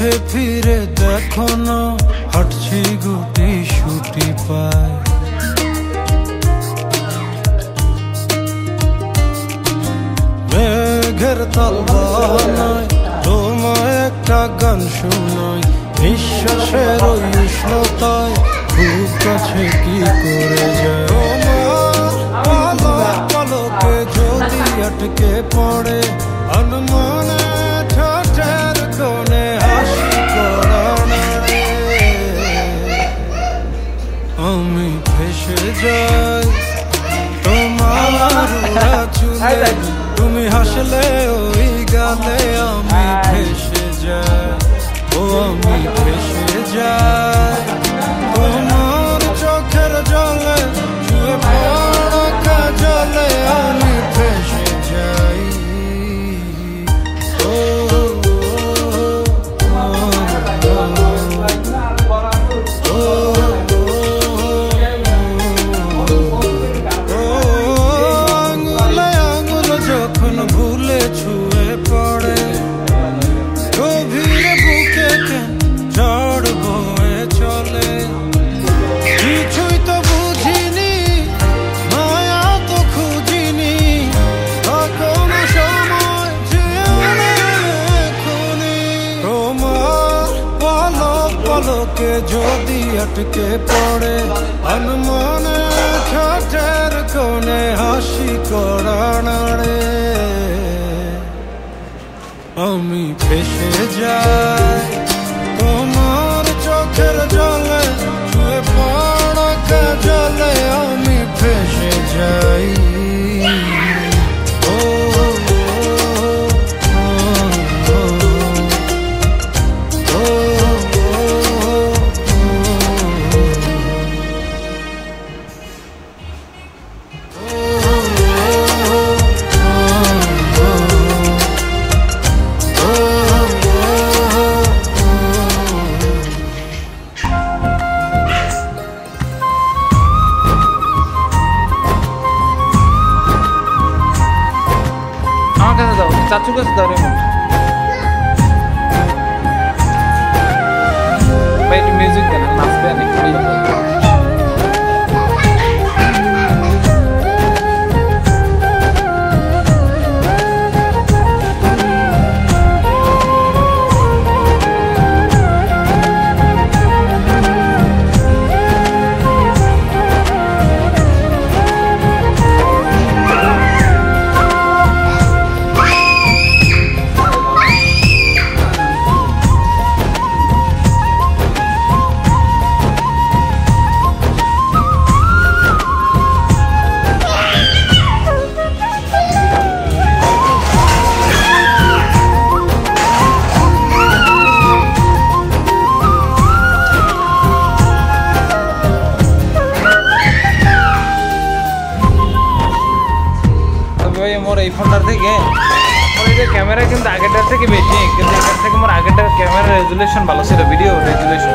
পথে ফিরে দেখো না হাঁটছি গুটি শুটি পায়। মেঘের তালবানায় তোমায় একটা গান শোনাই, নিঃশ্বাসের ওই উষ্ণতায় খুব কাছে কি করে যায়। তোমার পলকে যদি আটকে পড়ে অনুমানে ঠোঁটের কোণে হাসি করানো, আমি ভেসে যাই তোমার চুলে, তুমি হাসলে ওই গালে আমি ভেসে যাই। ও আমি ভেসে যাই তোমার চোখের জলে, ছুঁয়ে পড়া কাজলে আমি ভেসে যাই। ও আঙুলে আঙুল যখন ভুলে ছুঁয়ে পড়ে, গভীরে বুকে ঝড় বয়ে চলে। কিছুই তো বুঝিনি, মায়া তো খুঁজিনি, কোনো সময় এখনি তোমার পলক পলকে যদি আটকে পড়ে অনুমানে ঠোঁটের কোণে হাসি করানো রে, আমি ভেসে যাই তোমার চোখের জলে, ছুঁয়ে পড়া কাজলে আমি ভেসে যাই। ও চাচুর কাছে দাও রে ভাই, একটু মিউজিক দেন, নাচবে অনেক। মোর এই ফোনটার থেকে মোর এই ক্যামেরা কিন্তু আগেরটার থেকে বেশি, কিন্তু এটার থেকে মোর আগেরটার ক্যামেরা রেজুলেশন ভালো ছিল, ভিডিও রেজুলেশন।